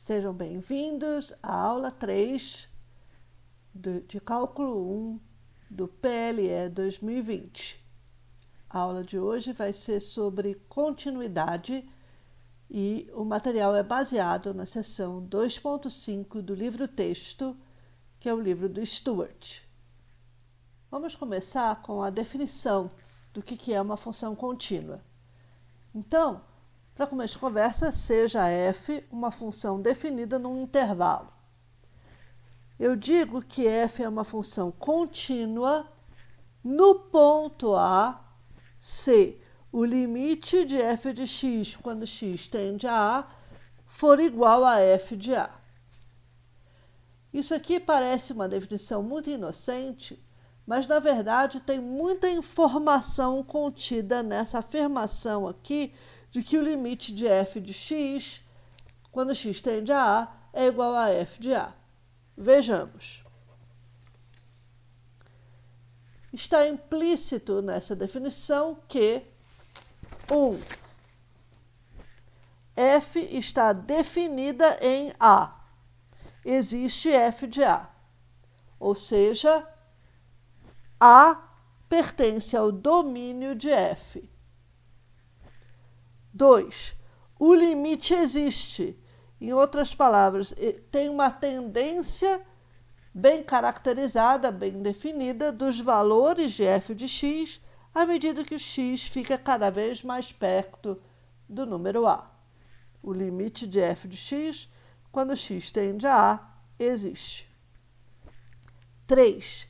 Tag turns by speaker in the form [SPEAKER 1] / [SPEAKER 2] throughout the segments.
[SPEAKER 1] Sejam bem-vindos à aula 3 de Cálculo 1 do PLE 2020. A aula de hoje vai ser sobre continuidade e o material é baseado na seção 2.5 do livro-texto, que é o livro do Stewart. Vamos começar com a definição do que é uma função contínua. Então, para começo de conversa, seja f uma função definida num intervalo. Eu digo que f é uma função contínua no ponto A se o limite de f de x, quando x tende a A, for igual a f de A. Isso aqui parece uma definição muito inocente, mas na verdade tem muita informação contida nessa afirmação aqui de que o limite de f de x, quando x tende a A, é igual a f de A. Vejamos. Está implícito nessa definição que f está definida em A. Existe f de A. Ou seja, A pertence ao domínio de f. 2. O limite existe. Em outras palavras, tem uma tendência bem caracterizada, bem definida, dos valores de f de x à medida que o x fica cada vez mais perto do número A. O limite de f de x, quando x tende a A, existe. 3.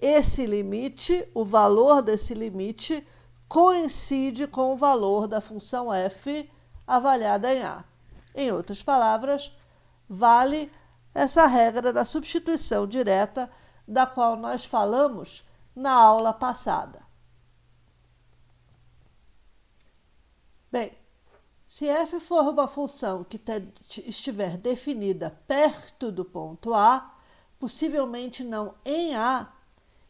[SPEAKER 1] Esse limite, o valor desse limite, coincide com o valor da função f avaliada em A. Em outras palavras, vale essa regra da substituição direta da qual nós falamos na aula passada. Bem, se f for uma função que estiver definida perto do ponto A, possivelmente não em A,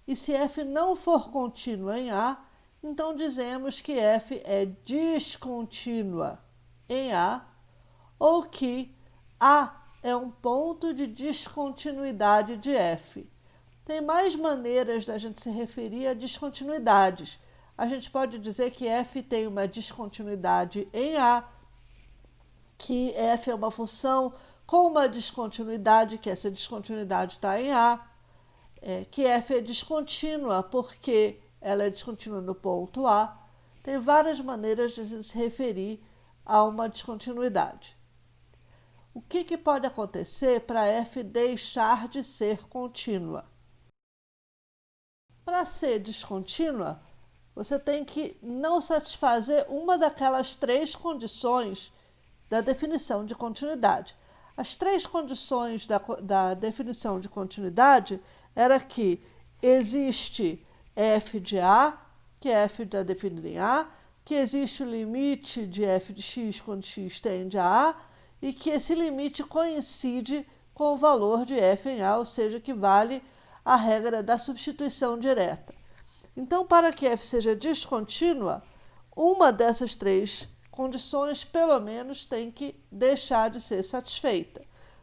[SPEAKER 1] e se f não for contínua em A, então dizemos que f é descontínua em A, ou que A é um ponto de descontinuidade de f. Tem mais maneiras da gente se referir a descontinuidades. A gente pode dizer que f tem uma descontinuidade em A, que f é uma função com uma descontinuidade, que essa descontinuidade está em A, que f é descontínua porque ela é descontínua no ponto A. Tem várias maneiras de a gente se referir a uma descontinuidade. O que pode acontecer para f deixar de ser contínua? Para ser descontínua, você tem que não satisfazer uma daquelas 3 condições da definição de continuidade. As 3 condições da definição de continuidade era que existe f de A, que f está definida em A, que existe o limite de f de x quando x tende a A, e que esse limite coincide com o valor de f em A, ou seja, que vale a regra da substituição direta. Então, para que f seja descontínua, uma dessas 3 condições, pelo menos, tem que deixar de ser satisfeita.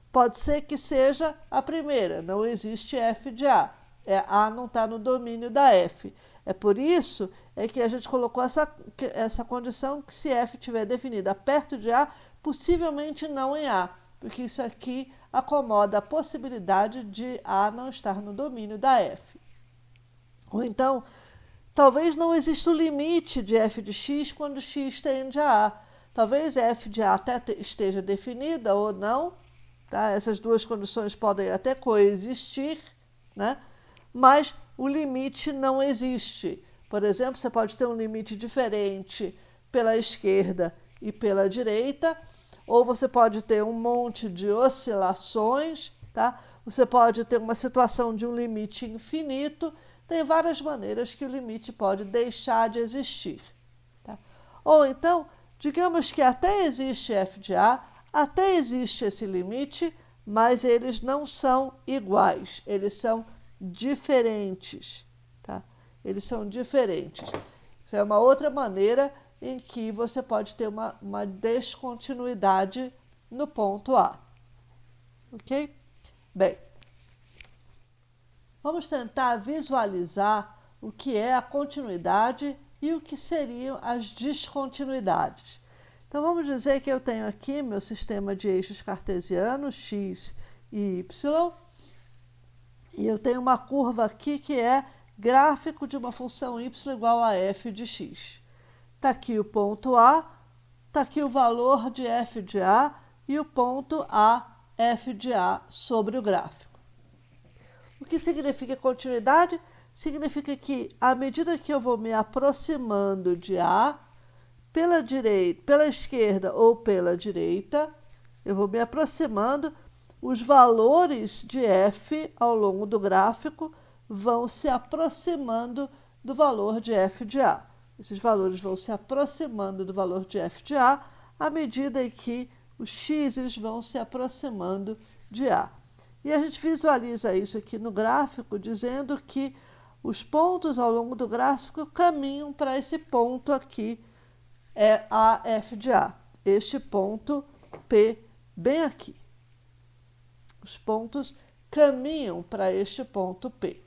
[SPEAKER 1] Pode ser que seja a primeira, não existe f de A. A não está no domínio da f. É por isso que a gente colocou essa condição que se f estiver definida perto de A, possivelmente não em A, porque isso aqui acomoda a possibilidade de A não estar no domínio da f. Ou então, talvez não exista o limite de f de x quando x tende a A. Talvez f de A até esteja definida ou não, tá? Essas 2 condições podem até coexistir, né? Mas o limite não existe. Por exemplo, você pode ter um limite diferente pela esquerda e pela direita, ou você pode ter um monte de oscilações, tá? Você pode ter uma situação de um limite infinito. Tem várias maneiras que o limite pode deixar de existir, tá? Ou então, digamos que até existe f de A, até existe esse limite, mas eles não são iguais, eles são diferentes, tá? Eles são diferentes. Isso é uma outra maneira em que você pode ter uma descontinuidade no ponto A. ok? Bem, vamos tentar visualizar o que é a continuidade e o que seriam as descontinuidades. Então, vamos dizer que eu tenho aqui meu sistema de eixos cartesianos, x e y, e eu tenho uma curva aqui que é gráfico de uma função y igual a f de x. Está aqui o ponto A, está aqui o valor de f de A e o ponto A, f de A sobre o gráfico. O que significa continuidade? Significa que, à medida que eu vou me aproximando de A, pela esquerda ou pela direita, eu vou me aproximando, os valores de f ao longo do gráfico vão se aproximando do valor de f de A. Esses valores vão se aproximando do valor de f de A à medida em que os x's vão se aproximando de A. E a gente visualiza isso aqui no gráfico, dizendo que os pontos ao longo do gráfico caminham para esse ponto aqui, é a f de A. Este ponto P, bem aqui. Os pontos caminham para este ponto P.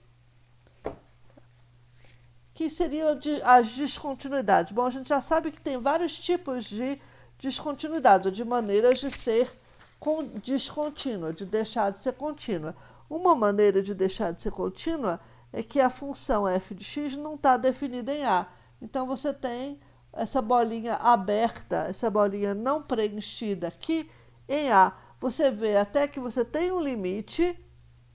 [SPEAKER 1] Que seriam as descontinuidades? Bom, a gente já sabe que tem vários tipos de descontinuidade, ou de maneiras de ser descontínua, de deixar de ser contínua. Uma maneira de deixar de ser contínua é que a função f de x não está definida em A. Então, você tem essa bolinha aberta, essa bolinha não preenchida aqui em A. Você vê até que você tem um limite,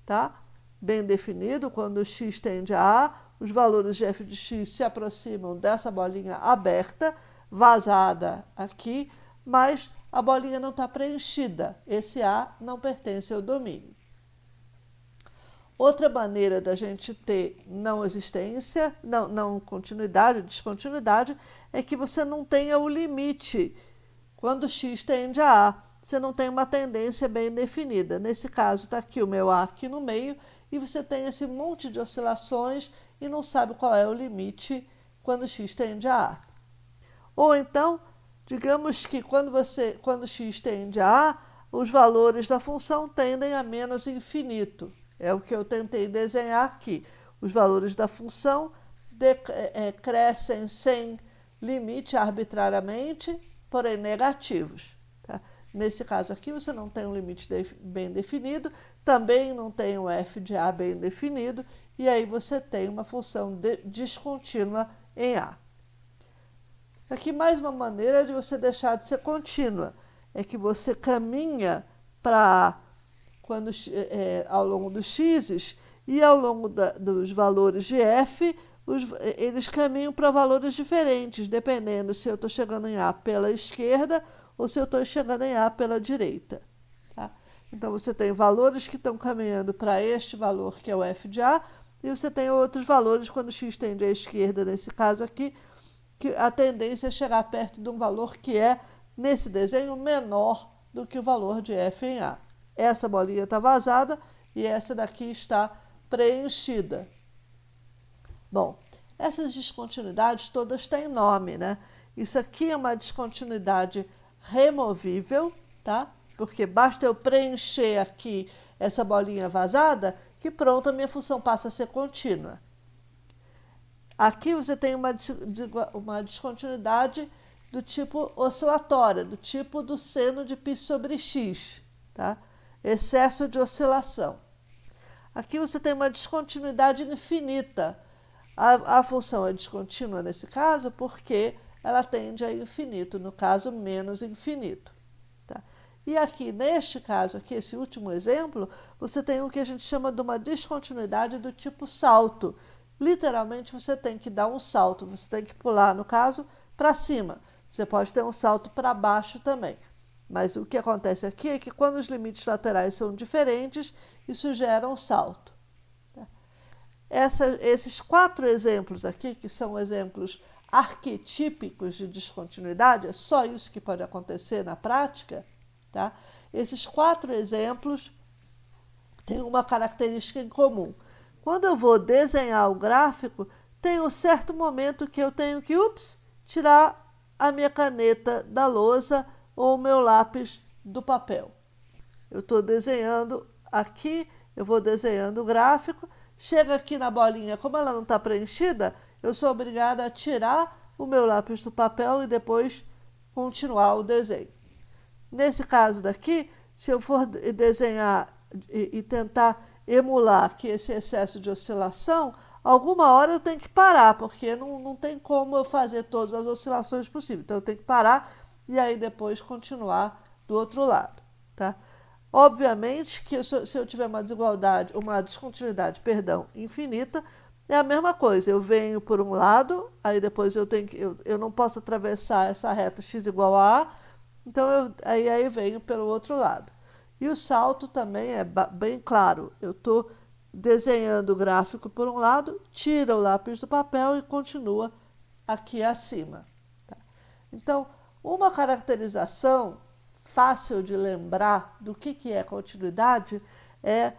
[SPEAKER 1] tá? Bem definido, quando o x tende a A, os valores de f de x se aproximam dessa bolinha aberta, vazada aqui, mas a bolinha não está preenchida. Esse A não pertence ao domínio. Outra maneira da gente ter não existência, não continuidade, descontinuidade, é que você não tenha o limite. Quando x tende a A, você não tem uma tendência bem definida. Nesse caso, está aqui o meu A aqui no meio, e você tem esse monte de oscilações e não sabe qual é o limite quando x tende a A. Ou então, digamos que quando x tende a A, os valores da função tendem a menos infinito. É o que eu tentei desenhar aqui. Os valores da função crescem sem limite arbitrariamente, porém negativos. Tá? Nesse caso aqui, você não tem um limite bem definido, também não tem um f de A bem definido, e aí você tem uma função descontínua em A. Aqui mais uma maneira de você deixar de ser contínua, é que você caminha para A ao longo dos x's e ao longo dos valores de f, eles caminham para valores diferentes, dependendo se eu estou chegando em A pela esquerda ou se eu estou chegando em A pela direita. Tá? Então, você tem valores que estão caminhando para este valor, que é o f de A, e você tem outros valores, quando x tende à esquerda, nesse caso aqui, que a tendência é chegar perto de um valor que é, nesse desenho, menor do que o valor de f em A. Essa bolinha está vazada e essa daqui está preenchida. Bom, essas descontinuidades todas têm nome, né? Isso aqui é uma descontinuidade removível, tá? Porque basta eu preencher aqui essa bolinha vazada que pronto, a minha função passa a ser contínua. Aqui você tem uma descontinuidade do tipo oscilatória, do tipo do seno de π sobre x, tá? Excesso de oscilação. Aqui você tem uma descontinuidade infinita. A função é descontínua nesse caso porque ela tende a infinito, no caso, menos infinito. Tá? E aqui, neste caso, aqui, esse último exemplo, você tem o que a gente chama de uma descontinuidade do tipo salto. Literalmente, você tem que dar um salto, você tem que pular, no caso, para cima. Você pode ter um salto para baixo também. Mas o que acontece aqui é que quando os limites laterais são diferentes, isso gera um salto. Tá? Esses 4 exemplos aqui, que são exemplos arquetípicos de descontinuidade, é só isso que pode acontecer na prática, tá? Esses 4 exemplos têm uma característica em comum. Quando eu vou desenhar o gráfico, tem um certo momento que eu tenho que, tirar a minha caneta da lousa ou o meu lápis do papel. Eu estou desenhando aqui, eu vou desenhando o gráfico, chega aqui na bolinha, como ela não está preenchida, eu sou obrigada a tirar o meu lápis do papel e depois continuar o desenho. Nesse caso daqui, se eu for desenhar e tentar emular aqui esse excesso de oscilação, alguma hora eu tenho que parar, porque não tem como eu fazer todas as oscilações possíveis. Então eu tenho que parar e aí depois continuar do outro lado, tá? Obviamente que se eu tiver uma desigualdade, uma descontinuidade, perdão, infinita, é a mesma coisa. Eu venho por um lado, aí depois eu não posso atravessar essa reta x igual a A, então aí eu venho pelo outro lado. E o salto também é bem claro. Eu estou desenhando o gráfico por um lado, tira o lápis do papel e continua aqui acima. Tá? Então, uma caracterização fácil de lembrar do que é continuidade é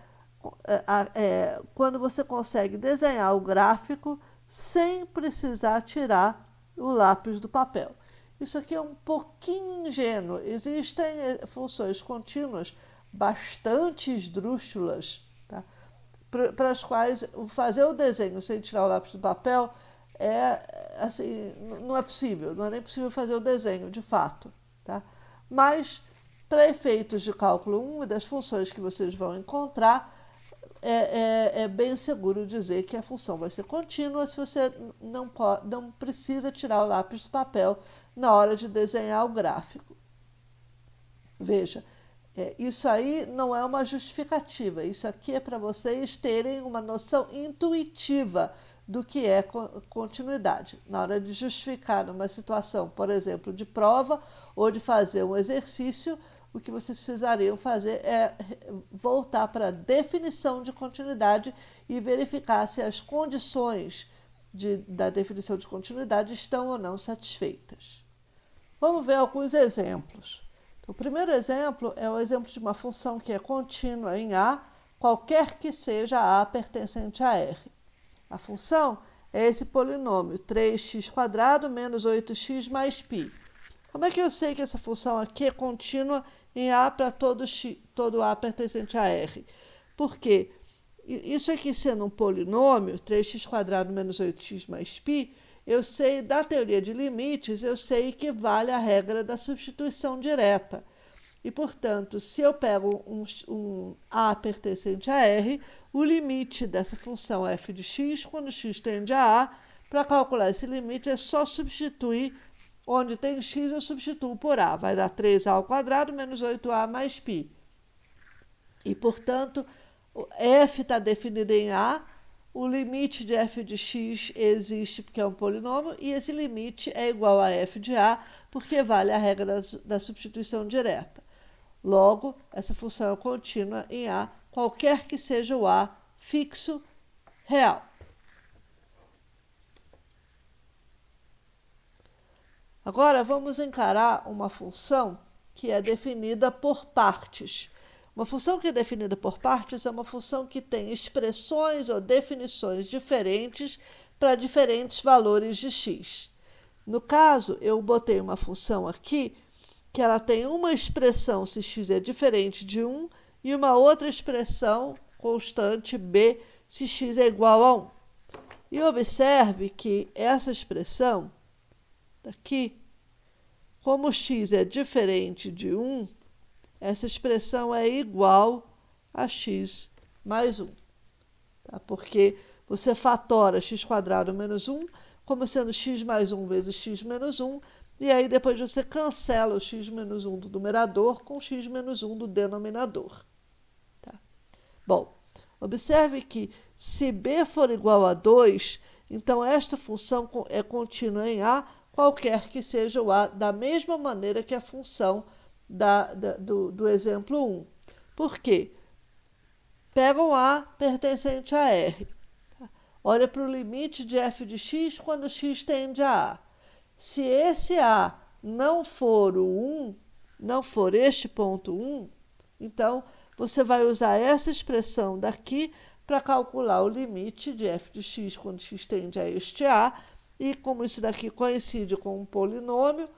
[SPEAKER 1] quando você consegue desenhar o gráfico sem precisar tirar o lápis do papel. Isso aqui é um pouquinho ingênuo. Existem funções contínuas bastante esdrúxulas, tá? Para as quais fazer o desenho sem tirar o lápis do papel assim, não é possível, não é nem possível fazer o desenho de fato. Tá? Mas, para efeitos de cálculo 1 e das funções que vocês vão encontrar, é bem seguro dizer que a função vai ser contínua se você não precisa tirar o lápis do papel na hora de desenhar o gráfico. Veja, isso aí não é uma justificativa, isso aqui é para vocês terem uma noção intuitiva do que é continuidade. Na hora de justificar uma situação, por exemplo, de prova ou de fazer um exercício, o que vocês precisariam fazer é voltar para a definição de continuidade e verificar se as condições da definição de continuidade estão ou não satisfeitas. Vamos ver alguns exemplos. Então, o primeiro exemplo é o exemplo de uma função que é contínua em A, qualquer que seja A pertencente a R. A função é esse polinômio, 3x² menos 8x mais π. Como é que eu sei que essa função aqui é contínua em A para todo A pertencente a R? Porque isso aqui sendo um polinômio, 3x² menos 8x mais π, eu sei, da teoria de limites, eu sei que vale a regra da substituição direta. E, portanto, se eu pego um A pertencente a R, o limite dessa função f de x, quando x tende a A, para calcular esse limite é só substituir, onde tem x eu substituo por A. Vai dar 3A² menos 8A mais π. E, portanto, f está definido em A, o limite de f de x existe porque é um polinômio, e esse limite é igual a f de A, porque vale a regra da substituição direta. Logo, essa função é contínua em A, qualquer que seja o A fixo real. Agora, vamos encarar uma função que é definida por partes. Uma função que é definida por partes é uma função que tem expressões ou definições diferentes para diferentes valores de x. No caso, eu botei uma função aqui que ela tem uma expressão se x é diferente de 1 e uma outra expressão constante b se x é igual a 1. E observe que essa expressão daqui, como x é diferente de 1, essa expressão é igual a x mais 1. Tá? Porque você fatora x² menos 1 como sendo x mais 1 vezes x menos 1, e aí depois você cancela o x menos 1 do numerador com x menos 1 do denominador. Tá? Bom, observe que se b for igual a 2, então esta função é contínua em A, qualquer que seja o A, da mesma maneira que a função do exemplo 1. Por quê? Pega um A pertencente a R. Olha para o limite de f de x quando x tende a A. Se esse A não for o 1, não for este ponto 1, então você vai usar essa expressão daqui para calcular o limite de f de x quando x tende a este A, e como isso daqui coincide com um polinômio,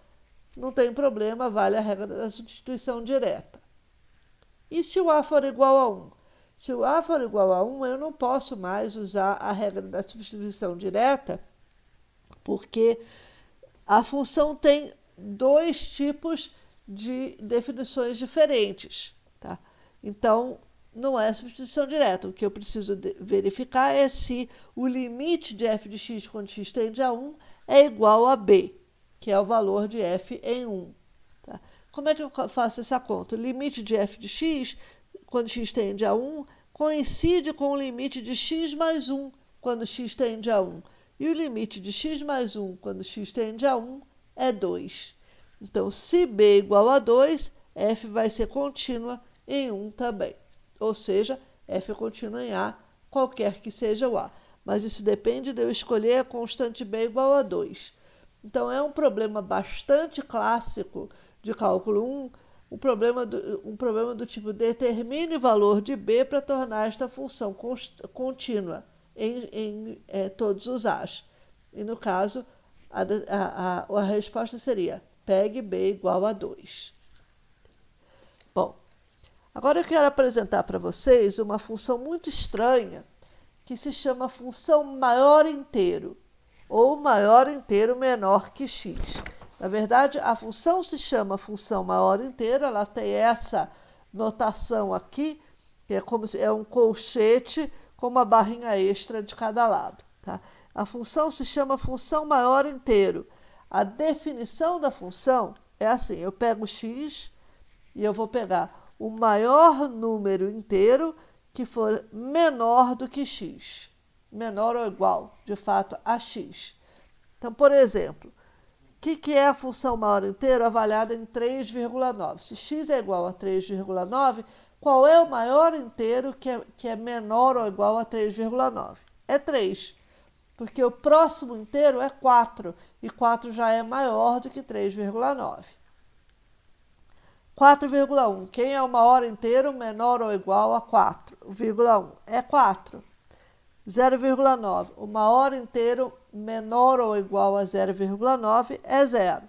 [SPEAKER 1] não tem problema, vale a regra da substituição direta. E se o A for igual a 1? Se o A for igual a 1, eu não posso mais usar a regra da substituição direta, porque a função tem dois tipos de definições diferentes. Tá? Então, não é substituição direta. O que eu preciso verificar é se o limite de f de x quando x tende a 1 é igual a b, que é o valor de f em 1. Tá? Como é que eu faço essa conta? O limite de f de x, quando x tende a 1, coincide com o limite de x mais 1, quando x tende a 1. E o limite de x mais 1, quando x tende a 1, é 2. Então, se b é igual a 2, f vai ser contínua em 1 também. Ou seja, f é contínua em A, qualquer que seja o A. Mas isso depende de eu escolher a constante b igual a 2. Então, é um problema bastante clássico de cálculo 1, um problema do tipo determine o valor de b para tornar esta função contínua em todos os A's. E, no caso, a resposta seria pegue b igual a 2. Bom, agora eu quero apresentar para vocês uma função muito estranha que se chama função maior inteiro, ou maior inteiro menor que x. Na verdade, a função se chama função maior inteiro, ela tem essa notação aqui, que é como se é um colchete com uma barrinha extra de cada lado. Tá? A função se chama função maior inteiro. A definição da função é assim, eu pego x e eu vou pegar o maior número inteiro que for menor do que x. Menor ou igual, de fato, a x. Então, por exemplo, o que é a função maior inteiro avaliada em 3,9? Se x é igual a 3,9, qual é o maior inteiro que é menor ou igual a 3,9? É 3, porque o próximo inteiro é 4, e 4 já é maior do que 3,9. 4,1. Quem é o maior inteiro menor ou igual a 4,1? É 4. 0,9. O maior inteiro menor ou igual a 0,9 é 0.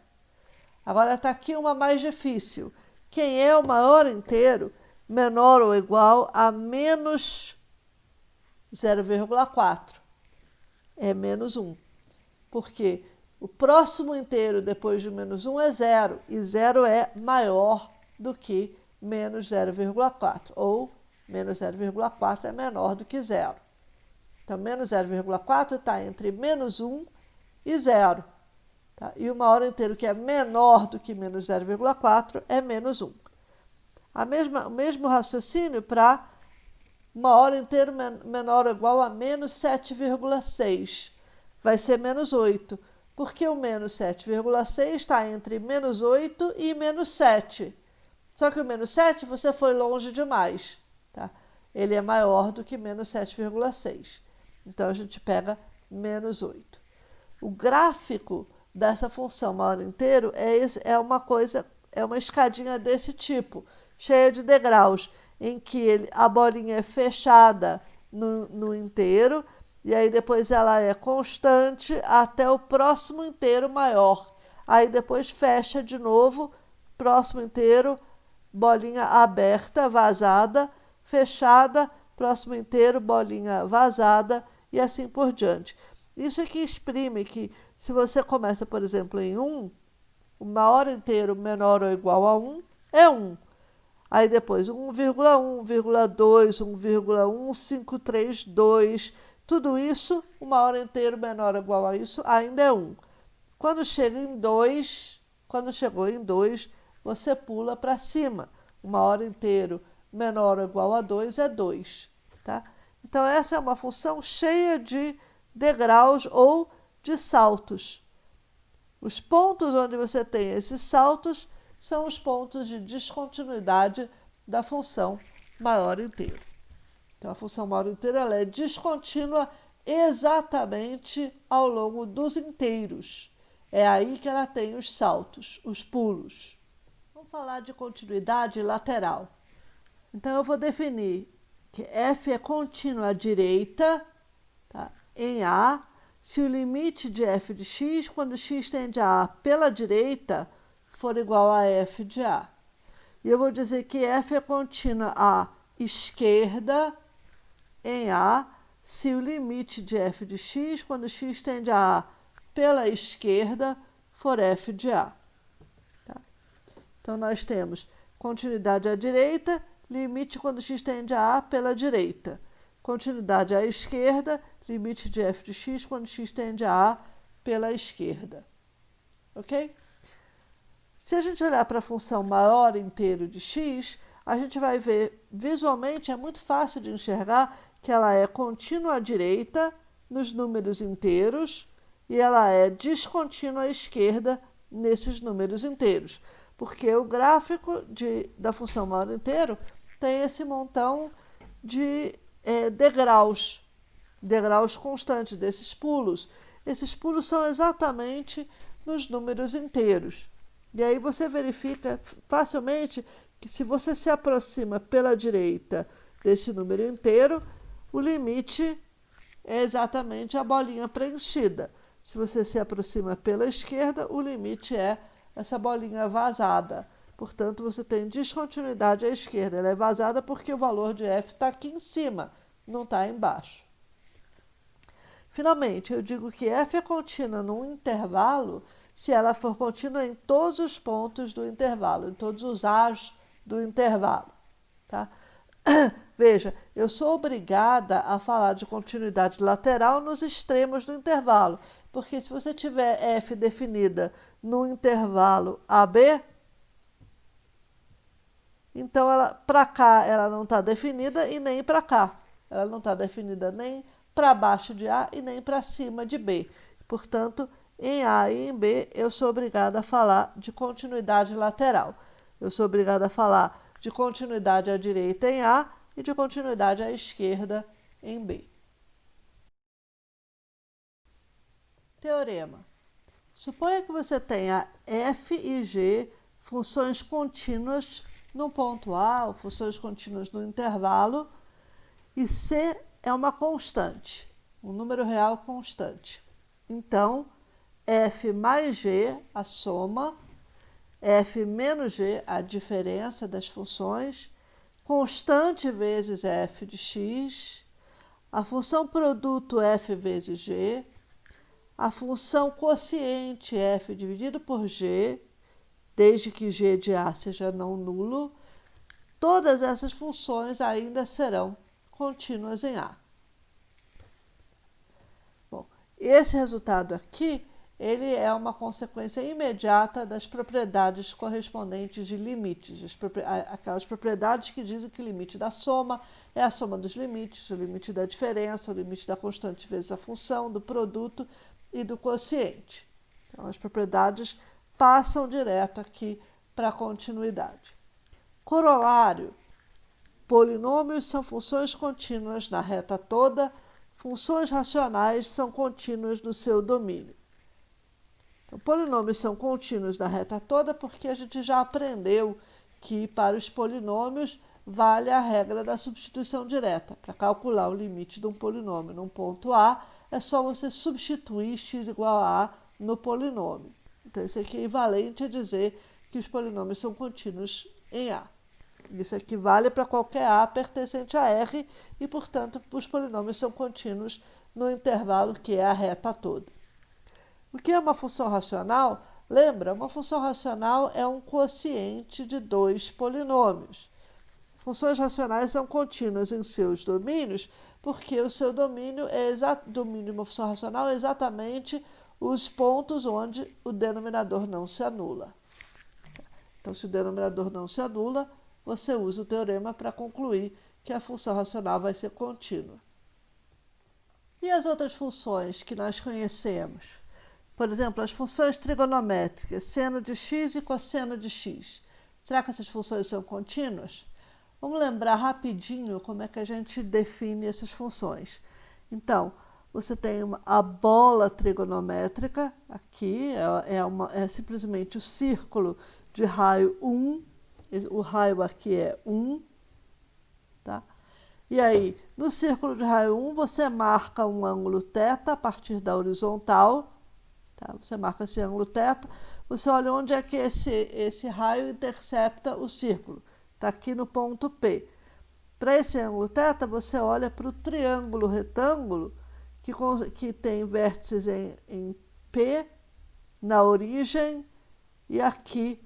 [SPEAKER 1] Agora está aqui uma mais difícil. Quem é o maior inteiro menor ou igual a menos 0,4? É menos 1. Porque o próximo inteiro depois de menos 1 é 0. E 0 é maior do que menos 0,4. Ou menos 0,4 é menor do que 0. Então, menos 0,4 está entre menos 1 e 0. Tá? E o maior inteiro que é menor do que menos 0,4 é menos 1. O mesmo raciocínio para maior inteiro menor ou igual a menos 7,6. Vai ser menos 8, porque o menos 7,6 está entre menos 8 e menos 7. Só que o menos 7 você foi longe demais. Tá? Ele é maior do que menos 7,6. Então, a gente pega menos 8. O gráfico dessa função maior inteiro é uma escadinha desse tipo, cheia de degraus, em que a bolinha é fechada no inteiro, e aí depois ela é constante até o próximo inteiro maior. Aí depois fecha de novo, próximo inteiro, bolinha aberta, vazada, fechada, próximo inteiro, bolinha vazada, e assim por diante. Isso é que exprime que, se você começa, por exemplo, em 1, o maior inteiro menor ou igual a 1 é 1. Aí depois 1,1, 1,2, 1,1532, tudo isso, o maior inteiro menor ou igual a isso ainda é 1. Quando chegou em 2, você pula para cima. O maior inteiro menor ou igual a 2 é 2. Tá? Então, essa é uma função cheia de degraus ou de saltos. Os pontos onde você tem esses saltos são os pontos de descontinuidade da função maior inteiro. Então, a função maior inteiro ela é descontínua exatamente ao longo dos inteiros. É aí que ela tem os saltos, os pulos. Vamos falar de continuidade lateral. Então, eu vou definir que f é contínua à direita, tá, em A, se o limite de f de x, quando x tende a A pela direita, for igual a f de A. E eu vou dizer que f é contínua à esquerda em A, se o limite de f de x, quando x tende a A pela esquerda, for f de A. Tá? Então, nós temos continuidade à direita, limite quando x tende a A pela direita. Continuidade à esquerda, limite de f de x quando x tende a A pela esquerda. Ok? Se a gente olhar para a função maior inteiro de x, a gente vai ver visualmente, é muito fácil de enxergar que ela é contínua à direita nos números inteiros e ela é descontínua à esquerda nesses números inteiros. Porque o gráfico da função maior inteiro tem esse montão de degraus constantes, desses pulos. Esses pulos são exatamente nos números inteiros. E aí você verifica facilmente que se você se aproxima pela direita desse número inteiro, o limite é exatamente a bolinha preenchida. Se você se aproxima pela esquerda, o limite é essa bolinha vazada. Portanto, você tem descontinuidade à esquerda. Ela é vazada porque o valor de f está aqui em cima, não está embaixo. Finalmente, eu digo que f é contínua num intervalo se ela for contínua em todos os pontos do intervalo, em todos os a's do intervalo. Tá? Veja, eu sou obrigada a falar de continuidade lateral nos extremos do intervalo, porque se você tiver f definida no intervalo AB, então para cá ela não está definida e nem para cá. Ela não está definida nem para baixo de A e nem para cima de B. Portanto, em A e em B, eu sou obrigada a falar de continuidade lateral. Eu sou obrigada a falar de continuidade à direita em A e de continuidade à esquerda em B. Teorema. Suponha que você tenha f e g funções contínuas no ponto A, ou funções contínuas no intervalo, e c é uma constante, um número real constante. Então, f mais g, a soma, f menos g, a diferença das funções, constante vezes f de x, a função produto f vezes g, a função quociente f dividido por g, desde que g de A seja não nulo, todas essas funções ainda serão contínuas em A. Bom, esse resultado aqui, ele é uma consequência imediata das propriedades correspondentes de limites, aquelas propriedades que dizem que o limite da soma é a soma dos limites, o limite da diferença, o limite da constante vezes a função, do produto e do quociente. Então, as propriedades passam direto aqui para a continuidade. Corolário. Polinômios são funções contínuas na reta toda, funções racionais são contínuas no seu domínio. Então, polinômios são contínuos na reta toda porque a gente já aprendeu que para os polinômios vale a regra da substituição direta. Para calcular o limite de um polinômio num ponto A, é só você substituir x igual a A no polinômio. Então, isso aqui é equivalente a dizer que os polinômios são contínuos em A. Isso aqui vale para qualquer A pertencente a R e, portanto, os polinômios são contínuos no intervalo que é a reta toda. O que é uma função racional? Lembra, uma função racional é um quociente de dois polinômios. Funções racionais são contínuas em seus domínios porque o seu domínio domínio de uma função racional é exatamente os pontos onde o denominador não se anula. Então, se o denominador não se anula, você usa o teorema para concluir que a função racional vai ser contínua. E as outras funções que nós conhecemos? Por exemplo, as funções trigonométricas, seno de x e cosseno de x. Será que essas funções são contínuas? Vamos lembrar rapidinho como é que a gente define essas funções. Então, você tem a bola trigonométrica, aqui é simplesmente o círculo de raio 1, o raio aqui é 1, tá? E aí, no círculo de raio 1, você marca um ângulo θ a partir da horizontal, Tá? Você marca esse ângulo θ, você olha onde é que esse raio intercepta o círculo. Está aqui no ponto P. Para esse ângulo θ, você olha para o triângulo retângulo que tem vértices em P, na origem e aqui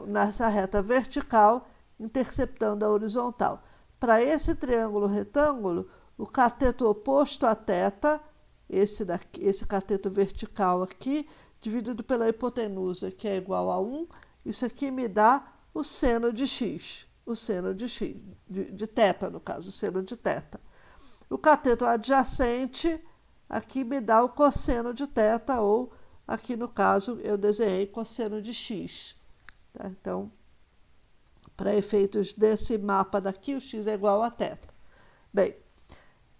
[SPEAKER 1] nessa reta vertical, interceptando a horizontal. Para esse triângulo retângulo, o cateto oposto a θ, esse cateto vertical aqui, dividido pela hipotenusa, que é igual a 1, isso aqui me dá o seno de x, o seno de x, de θ no caso, o seno de θ. O cateto adjacente aqui me dá o cosseno de θ, ou aqui no caso eu desenhei cosseno de x. Tá? Então, para efeitos desse mapa daqui, o x é igual a θ. Bem,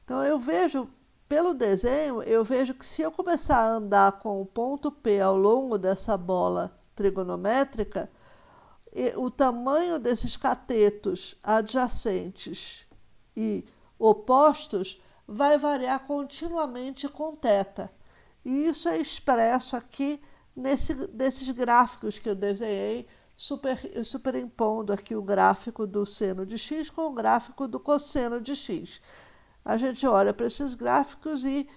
[SPEAKER 1] então eu vejo, pelo desenho, eu vejo que se eu começar a andar com o ponto P ao longo dessa bola trigonométrica, o tamanho desses catetos adjacentes e opostos vai variar continuamente com θ. E isso é expresso aqui nesses gráficos que eu desenhei, superimpondo aqui o gráfico do seno de x com o gráfico do cosseno de x. A gente olha para esses gráficos e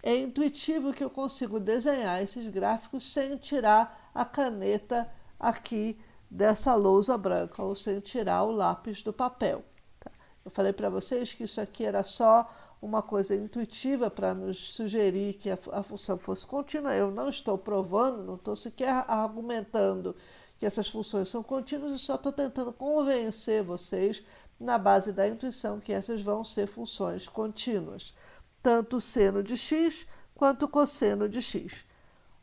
[SPEAKER 1] é intuitivo que eu consigo desenhar esses gráficos sem tirar a caneta aqui dessa lousa branca, ou sem tirar o lápis do papel. Tá? Eu falei para vocês que isso aqui era só uma coisa intuitiva para nos sugerir que a função fosse contínua. Eu não estou provando, não estou sequer argumentando que essas funções são contínuas, eu só estou tentando convencer vocês, na base da intuição, que essas vão ser funções contínuas, tanto o seno de x quanto o cosseno de x.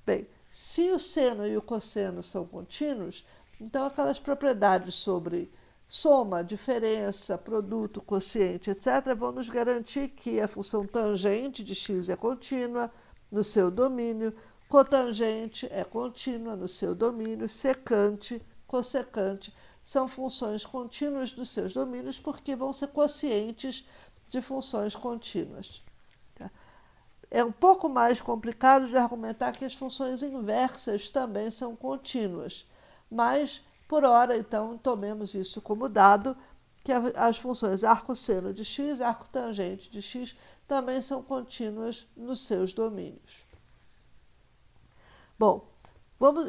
[SPEAKER 1] Bem, se o seno e o cosseno são contínuos, então aquelas propriedades sobre soma, diferença, produto, quociente, etc., vão nos garantir que a função tangente de x é contínua no seu domínio, cotangente é contínua no seu domínio, secante, cossecante são funções contínuas dos seus domínios porque vão ser quocientes de funções contínuas. Tá? É um pouco mais complicado de argumentar que as funções inversas também são contínuas, mas por hora, então, tomemos isso como dado, que as funções arcosseno de x, arcotangente de x, também são contínuas nos seus domínios. Bom,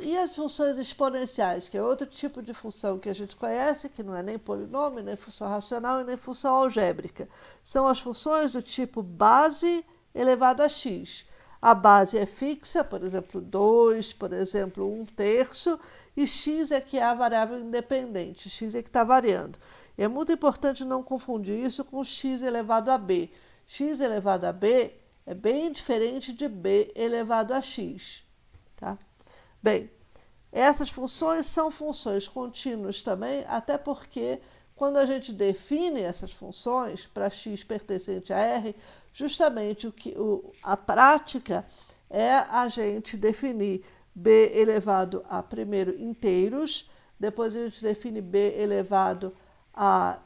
[SPEAKER 1] e as funções exponenciais, que é outro tipo de função que a gente conhece, que não é nem polinômio, nem função racional e nem função algébrica. São as funções do tipo base elevado a x. A base é fixa, por exemplo, 2, por exemplo, 1/3, e x é que é a variável independente, x é que está variando. E é muito importante não confundir isso com x elevado a b. X elevado a b é bem diferente de b elevado a x. Tá? Bem, essas funções são funções contínuas também, até porque quando a gente define essas funções para x pertencente a R, justamente a prática é a gente definir b elevado a primeiro inteiros, depois a gente define b elevado a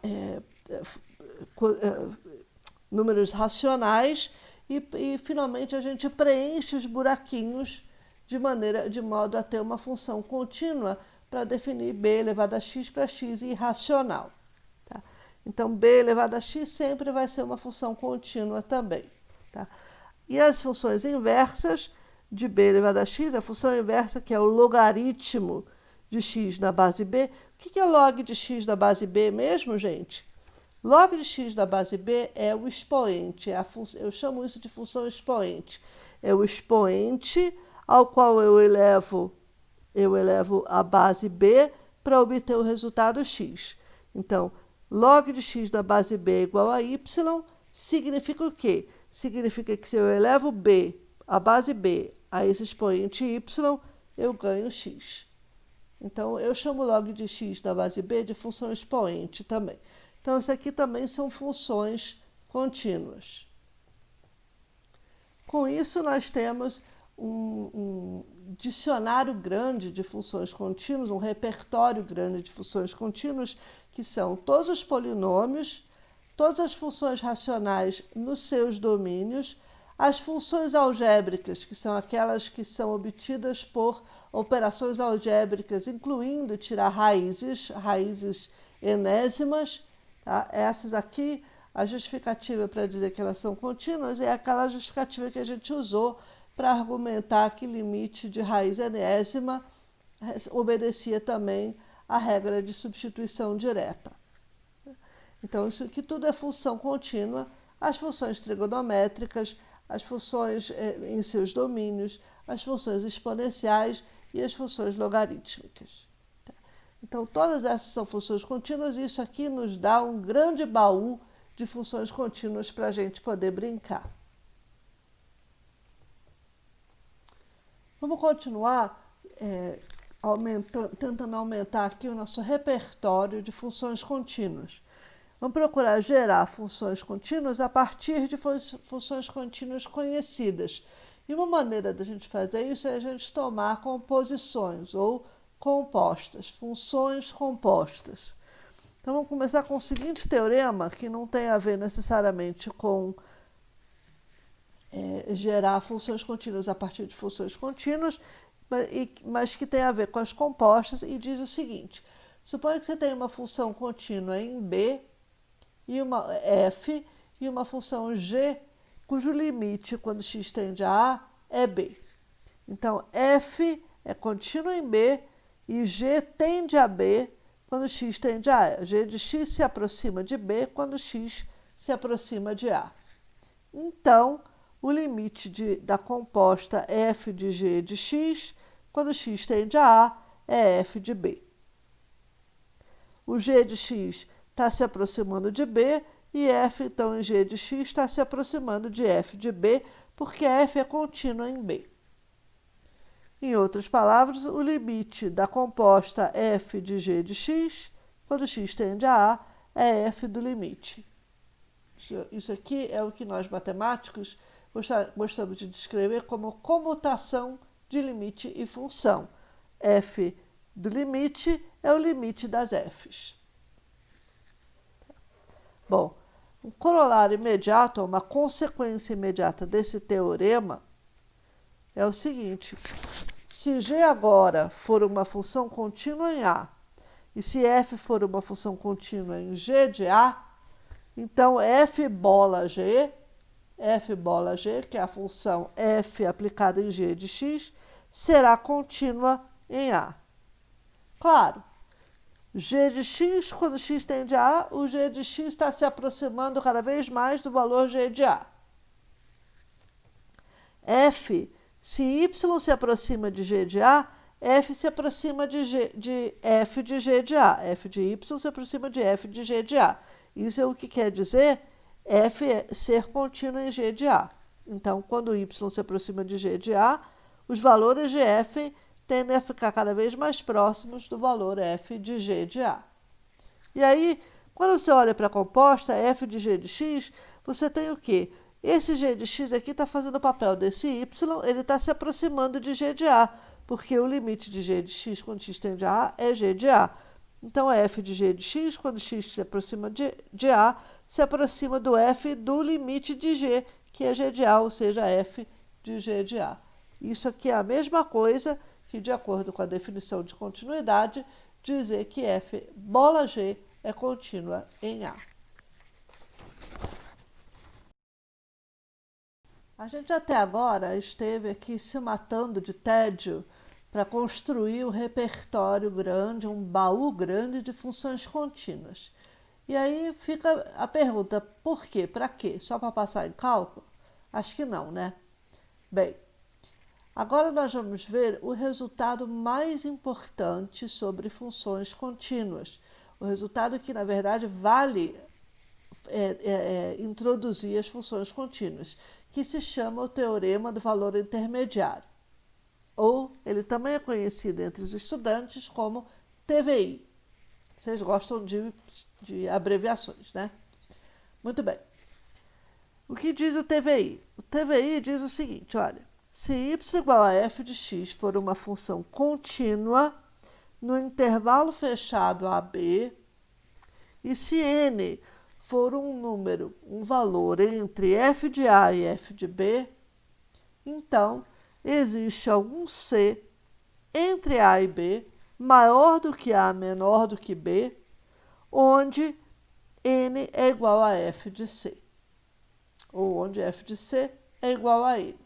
[SPEAKER 1] números racionais e finalmente a gente preenche os buraquinhos de modo a ter uma função contínua para definir b elevado a x para x irracional. Tá? Então, b elevado a x sempre vai ser uma função contínua também. Tá? E as funções inversas de b elevado a x, a função inversa, que é o logaritmo de x na base b. O que é log de x na base b mesmo, gente? Log de x na base b é o expoente, eu chamo isso de função expoente. É o expoente ao qual eu elevo a base b para obter o resultado x. Então, log de x da base b é igual a y, significa o quê? Significa que se eu elevo a base b, a esse expoente y, eu ganho x. Então, eu chamo log de x da base b de função expoente também. Então, isso aqui também são funções contínuas. Com isso, nós temos um dicionário grande de funções contínuas, um repertório grande de funções contínuas, que são todos os polinômios, todas as funções racionais nos seus domínios, As funções algébricas, que são aquelas que são obtidas por operações algébricas, incluindo tirar raízes enésimas, tá? Essas aqui, a justificativa para dizer que elas são contínuas é aquela justificativa que a gente usou para argumentar que limite de raiz enésima obedecia também à regra de substituição direta. Então, isso aqui tudo é função contínua, as funções trigonométricas, as funções em seus domínios, as funções exponenciais e as funções logarítmicas. Então, todas essas são funções contínuas e isso aqui nos dá um grande baú de funções contínuas para a gente poder brincar. Vamos continuar tentando aumentar aqui o nosso repertório de funções contínuas. Vamos procurar gerar funções contínuas a partir de funções contínuas conhecidas. E uma maneira da gente fazer isso é a gente tomar composições ou compostas, funções compostas. Então vamos começar com o seguinte teorema, que não tem a ver necessariamente com gerar funções contínuas a partir de funções contínuas, mas que tem a ver com as compostas, e diz o seguinte: suponha que você tem uma função contínua em B, e uma f e uma função g, cujo limite, quando x tende a A, é b. Então, f é contínua em B e g tende a B quando x tende a A. G de x se aproxima de B quando x se aproxima de A. Então, o limite da composta f de g de x, quando x tende a A, é f de B. O g de x está se aproximando de B, e f, então, em g de x está se aproximando de f de B, porque f é contínua em B. Em outras palavras, o limite da composta f de g de x, quando x tende a A, é f do limite. Isso aqui é o que nós, matemáticos, gostamos de descrever como comutação de limite e função. F do limite é o limite das f's. Bom, um corolário imediato, uma consequência imediata desse teorema é o seguinte: se g agora for uma função contínua em A, e se f for uma função contínua em g de A, então f bola g, que é a função f aplicada em g de x, será contínua em A. Claro, g de x, quando x tende a A, o g de x está se aproximando cada vez mais do valor g de A. F, se y se aproxima de g de A, f se aproxima de f de g de A. F de y se aproxima de f de g de A. Isso é o que quer dizer f ser contínuo em g de A. Então, quando y se aproxima de g de A, os valores de f tendem a ficar cada vez mais próximos do valor f de g de A. E aí, quando você olha para a composta f de g de x, você tem o quê? Esse g de x aqui está fazendo o papel desse y, ele está se aproximando de g de A, porque o limite de g de x quando x tende a A é g de A. Então, f de g de x, quando x se aproxima de A, se aproxima do f do limite de g, que é g de A, ou seja, f de g de A. Isso aqui é a mesma coisa que, de acordo com a definição de continuidade, dizer que f bola g é contínua em A. A gente até agora esteve aqui se matando de tédio para construir um repertório grande, um baú grande de funções contínuas. E aí fica a pergunta, por quê? Para quê? Só para passar em cálculo? Acho que não, né? Bem, agora nós vamos ver o resultado mais importante sobre funções contínuas. O resultado que, na verdade, vale introduzir as funções contínuas, que se chama o Teorema do Valor Intermediário. Ou ele também é conhecido entre os estudantes como TVI. Vocês gostam de abreviações, né? Muito bem. O que diz o TVI? O TVI diz o seguinte, olha, se y igual a f de x for uma função contínua no intervalo fechado AB, e se n for um valor entre f de A e f de B, então existe algum C entre A e B, maior do que A, menor do que B, onde N é igual a f de C, ou onde f de C é igual a N.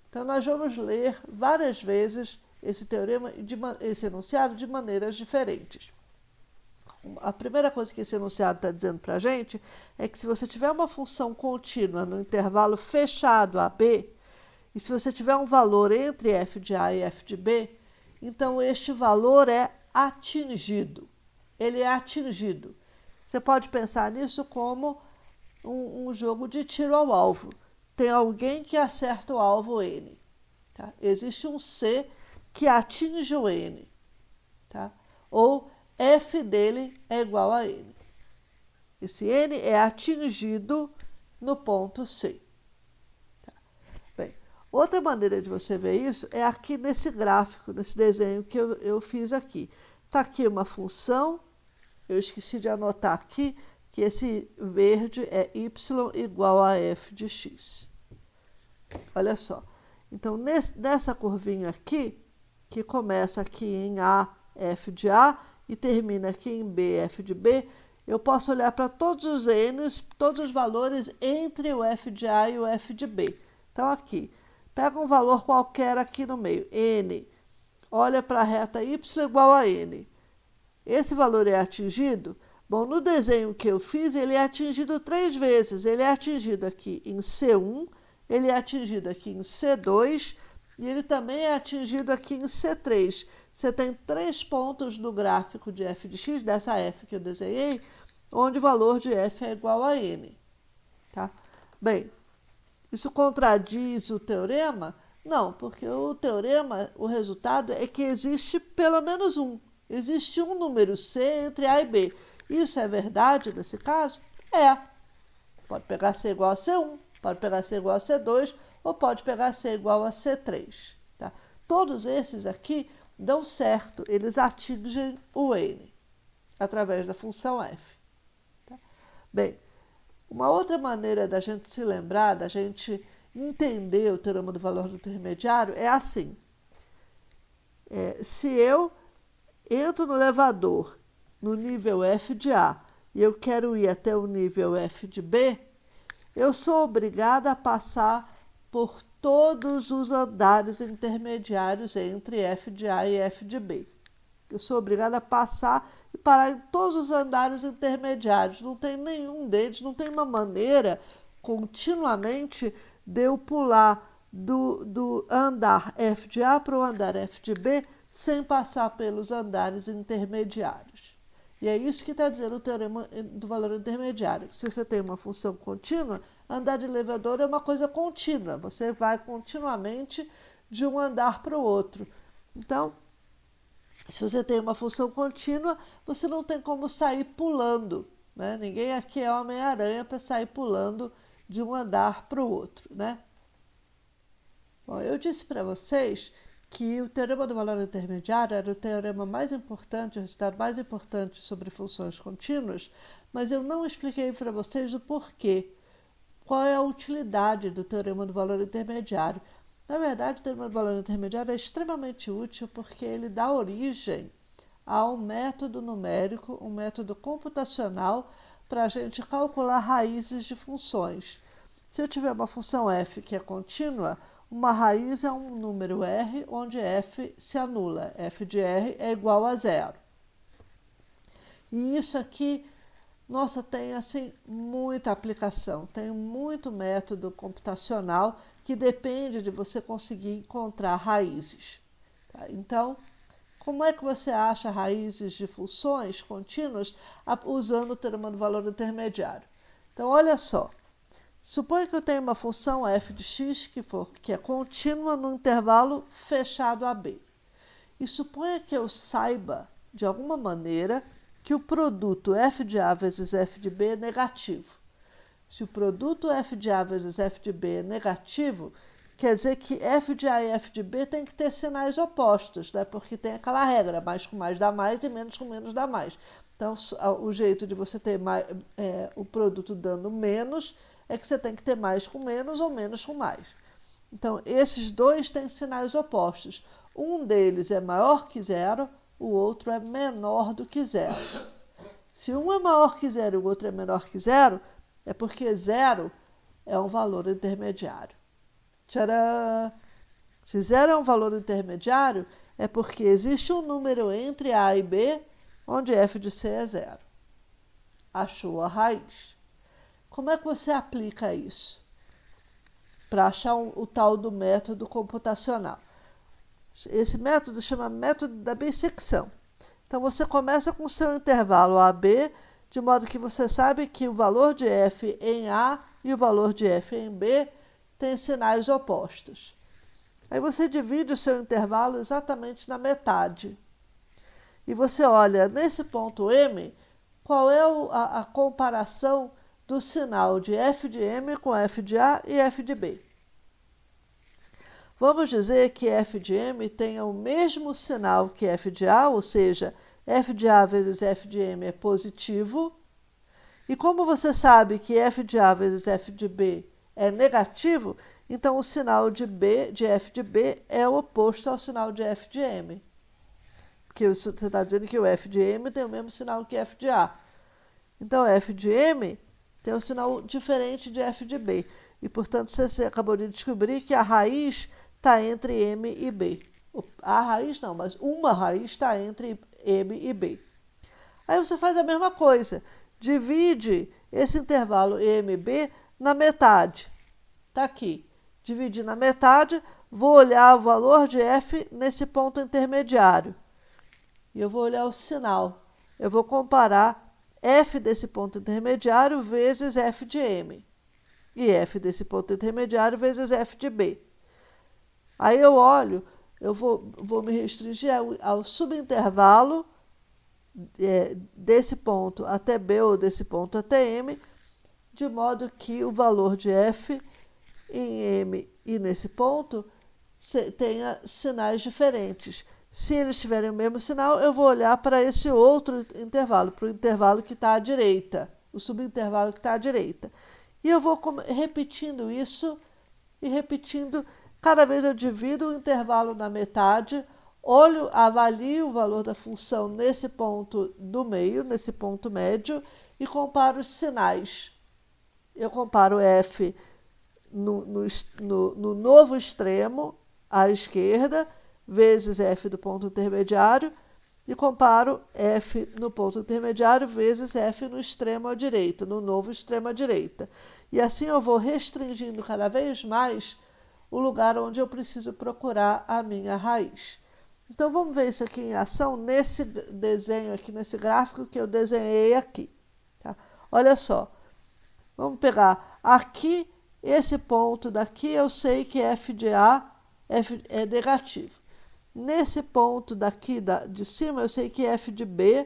[SPEAKER 1] Então, nós vamos ler várias vezes esse teorema, esse enunciado, de maneiras diferentes. A primeira coisa que esse enunciado está dizendo para a gente é que se você tiver uma função contínua no intervalo fechado AB, e se você tiver um valor entre f de A e f de B, então este valor é atingido. Ele é atingido. Você pode pensar nisso como um jogo de tiro ao alvo. Tem alguém que acerta o alvo N. Tá? Existe um C que atinge o N. Tá? Ou f dele é igual a N. Esse N é atingido no ponto C. Tá? Bem, outra maneira de você ver isso é aqui nesse gráfico, nesse desenho que eu fiz aqui. Está aqui uma função, eu esqueci de anotar aqui, que esse verde é y igual a f de x. Olha só. Então, nessa curvinha aqui, que começa aqui em A, f de A, e termina aqui em B, f de B, eu posso olhar para todos os n's, todos os valores entre o f de A e o f de B. Então, aqui, pega um valor qualquer aqui no meio, n, olha para a reta y igual a n. Esse valor é atingido? Bom, no desenho que eu fiz, ele é atingido 3 vezes. Ele é atingido aqui em C1, ele é atingido aqui em C2 e ele também é atingido aqui em C3. Você tem 3 pontos no gráfico de f de x, dessa f que eu desenhei, onde o valor de f é igual a n. Tá? Bem, isso contradiz o teorema? Não, porque o teorema, o resultado é que existe pelo menos um. Existe um número C entre A e B. Isso é verdade nesse caso? É. Pode pegar C igual a C1, pode pegar C igual a C2, ou pode pegar C igual a C3. Tá? Todos esses aqui dão certo, eles atingem o N, através da função f. Tá? Bem, uma outra maneira da gente se lembrar, da gente entender o teorema do valor do intermediário é assim. Se eu entro no elevador no nível f de A e eu quero ir até o nível f de B, eu sou obrigada a passar por todos os andares intermediários entre f de A e f de B. Eu sou obrigada a passar e parar em todos os andares intermediários. Não tem nenhum deles, não tem uma maneira continuamente de eu pular do andar f de A para o andar f de B sem passar pelos andares intermediários. E é isso que está dizendo o teorema do valor intermediário. Se você tem uma função contínua, andar de elevador é uma coisa contínua. Você vai continuamente de um andar para o outro. Então, se você tem uma função contínua, você não tem como sair pulando. Né? Ninguém aqui é Homem-Aranha para sair pulando de um andar para o outro. Né? Bom, eu disse para vocês que o teorema do valor intermediário era o teorema mais importante, o resultado mais importante sobre funções contínuas, mas eu não expliquei para vocês o porquê. Qual é a utilidade do teorema do valor intermediário? Na verdade, o teorema do valor intermediário é extremamente útil porque ele dá origem a um método numérico, um método computacional para a gente calcular raízes de funções. Se eu tiver uma função f que é contínua, uma raiz é um número r onde f se anula. F de r é igual a 0. E isso aqui, nossa, tem assim muita aplicação. Tem muito método computacional que depende de você conseguir encontrar raízes. Tá? Então, como é que você acha raízes de funções contínuas usando o teorema do valor intermediário? Então, olha só. Suponha que eu tenho uma função f de x que é contínua no intervalo fechado AB. E suponha que eu saiba, de alguma maneira, que o produto f de A vezes f de B é negativo. Se o produto f de A vezes f de B é negativo, quer dizer que f de A e f de B tem que ter sinais opostos, né? Porque tem aquela regra, mais com mais dá mais e menos com menos dá mais. Então, o jeito de você ter o produto dando menos é que você tem que ter mais com menos ou menos com mais. Então, esses dois têm sinais opostos. Um deles é maior que zero, o outro é menor do que zero. Se um é maior que zero e o outro é menor que zero, é porque zero é um valor intermediário. Tcharam! Se zero é um valor intermediário, é porque existe um número entre A e B, onde f de c é zero. Achou a raiz. Como é que você aplica isso? Para achar o tal do método computacional. Esse método chama método da bissecção. Então, você começa com o seu intervalo AB, de modo que você sabe que o valor de f em A e o valor de f em B têm sinais opostos. Aí você divide o seu intervalo exatamente na metade. E você olha, nesse ponto M, qual é a comparação do sinal de f de M com f de A e f de B. Vamos dizer que f de M tenha o mesmo sinal que f de A, ou seja, f de A vezes f de M é positivo. E como você sabe que f de A vezes f de B é negativo, então o sinal de f de B é o oposto ao sinal de f de M. Porque você está dizendo que o f de M tem o mesmo sinal que f de A. Então, f de M tem um sinal diferente de f de B. E, portanto, você acabou de descobrir que a raiz está entre M e B. A raiz não, mas uma raiz está entre M e B. Aí você faz a mesma coisa. Divide esse intervalo M e B na metade. Está aqui. Dividi na metade, vou olhar o valor de f nesse ponto intermediário. E eu vou olhar o sinal. Eu vou comparar f desse ponto intermediário vezes f de M. E f desse ponto intermediário vezes f de B. Aí eu olho, eu vou me restringir ao subintervalo desse ponto até B ou desse ponto até M, de modo que o valor de f em M e nesse ponto tenha sinais diferentes. Se eles tiverem o mesmo sinal, eu vou olhar para esse outro intervalo, para o intervalo que está à direita, o subintervalo que está à direita. E eu vou repetindo isso e repetindo. Cada vez eu divido o intervalo na metade, avalio o valor da função nesse ponto do meio, nesse ponto médio, e comparo os sinais. Eu comparo f no novo extremo, à esquerda, vezes f do ponto intermediário, e comparo f no ponto intermediário vezes f no extremo à direita, no novo extremo à direita. E assim eu vou restringindo cada vez mais o lugar onde eu preciso procurar a minha raiz. Então vamos ver isso aqui em ação nesse desenho aqui, nesse gráfico que eu desenhei aqui. Tá? Olha só, vamos pegar aqui, esse ponto daqui eu sei que f de A é negativo. Nesse ponto daqui de cima, eu sei que f de B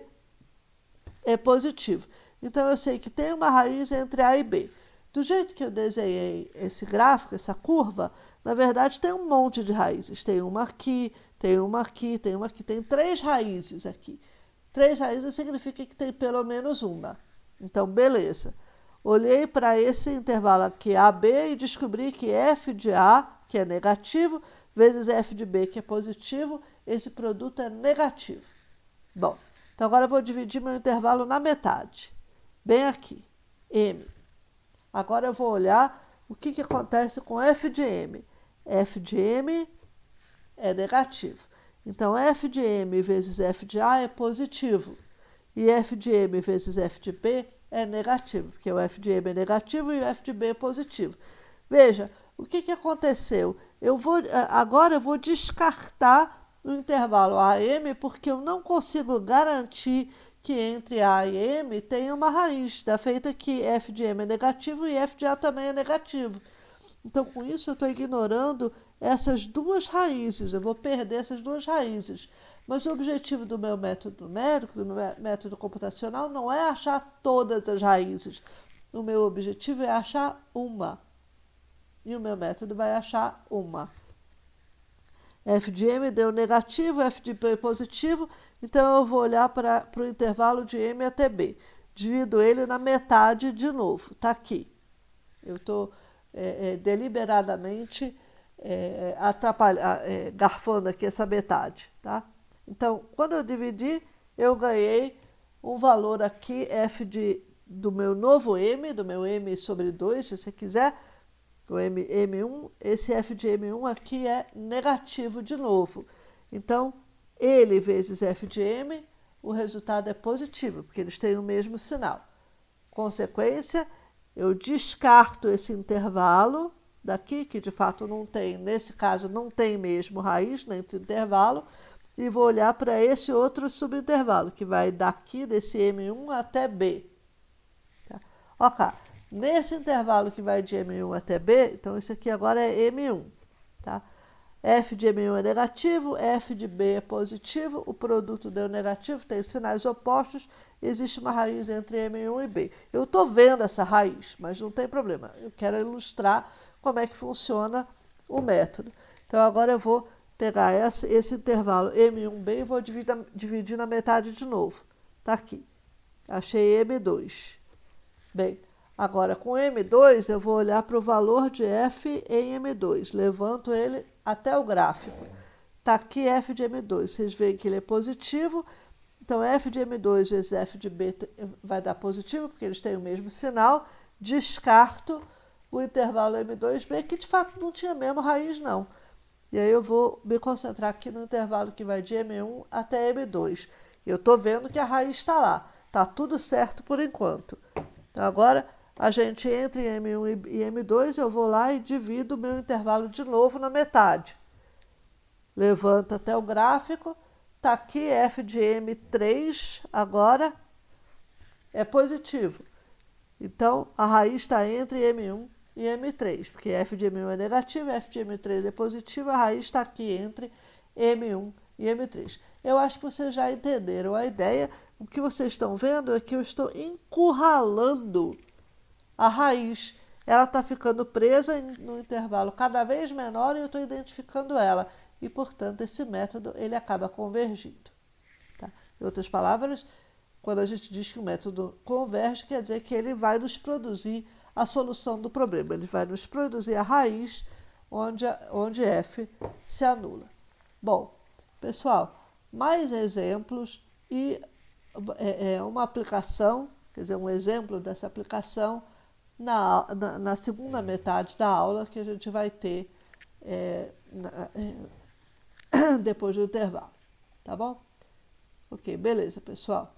[SPEAKER 1] é positivo. Então, eu sei que tem uma raiz entre A e B. Do jeito que eu desenhei esse gráfico, essa curva, na verdade tem um monte de raízes. Tem uma aqui, tem uma aqui, tem uma aqui. Tem 3 raízes aqui. 3 raízes significa que tem pelo menos uma. Então, beleza. Olhei para esse intervalo aqui, AB, e descobri que f de A, que é negativo, vezes f de B, que é positivo, esse produto é negativo. Bom, então agora eu vou dividir meu intervalo na metade. Bem aqui, M. Agora eu vou olhar o que acontece com f de M. F de M é negativo. Então, f de M vezes f de A é positivo. E f de M vezes f de B é negativo, porque o f de M é negativo e o f de B é positivo. Veja, o que aconteceu? Agora eu vou descartar o intervalo AM, porque eu não consigo garantir que entre A e M tem uma raiz, da feita que f de M é negativo e f de A também é negativo. Então, com isso, eu estou ignorando essas duas raízes, eu vou perder essas duas raízes. Mas o objetivo do meu método numérico, do meu método computacional, não é achar todas as raízes. O meu objetivo é achar uma. E o meu método vai achar uma. f de m deu negativo, f de b positivo, então eu vou olhar para o intervalo de m até b. Divido ele na metade de novo, está aqui. Eu estou deliberadamente garfando aqui essa metade, tá? Então, quando eu dividi, eu ganhei um valor aqui, f do meu novo m, do meu m sobre 2, se você quiser, o M1, esse f de M1 aqui é negativo de novo. Então, ele vezes f de m, o resultado é positivo, porque eles têm o mesmo sinal. Consequência, eu descarto esse intervalo daqui, que de fato não tem, nesse caso não tem mesmo raiz nesse intervalo, e vou olhar para esse outro subintervalo, que vai daqui desse M1 até B. Tá? Ok, nesse intervalo que vai de M1 até B, então isso aqui agora é M1. Tá? F de M1 é negativo, F de B é positivo, o produto deu negativo, tem sinais opostos, existe uma raiz entre M1 e B. Eu estou vendo essa raiz, mas não tem problema. Eu quero ilustrar como é que funciona o método. Então, agora eu vou pegar esse intervalo M1B e vou dividir na metade de novo. Está aqui. Achei M2. Bem, agora com M2 eu vou olhar para o valor de F em M2. Levanto ele até o gráfico. Está aqui F de M2. Vocês veem que ele é positivo. Então, F de M2 vezes F de B vai dar positivo, porque eles têm o mesmo sinal. Descarto o intervalo M2B, que de fato não tinha mesmo raiz, não. E aí eu vou me concentrar aqui no intervalo que vai de M1 até M2. Eu estou vendo que a raiz está lá. Está tudo certo por enquanto. Então, agora, a gente entra em M1 e M2, eu vou lá e divido o meu intervalo de novo na metade. Levanto até o gráfico. Está aqui f de M3, agora é positivo. Então, a raiz está entre M1 e M3, porque f de M1 é negativo, f de M3 é positivo, a raiz está aqui entre M1 e M3. Eu acho que vocês já entenderam a ideia. O que vocês estão vendo é que eu estou encurralando a raiz. Ela está ficando presa no intervalo cada vez menor e eu estou identificando ela. E, portanto, esse método ele acaba convergindo. Tá? Em outras palavras, quando a gente diz que o método converge, quer dizer que ele vai nos produzir a solução do problema. Ele vai nos produzir a raiz onde f se anula. Bom, pessoal, mais exemplos e uma aplicação, quer dizer, um exemplo dessa aplicação na segunda metade da aula que a gente vai ter depois do intervalo. Tá bom? Ok, beleza, pessoal.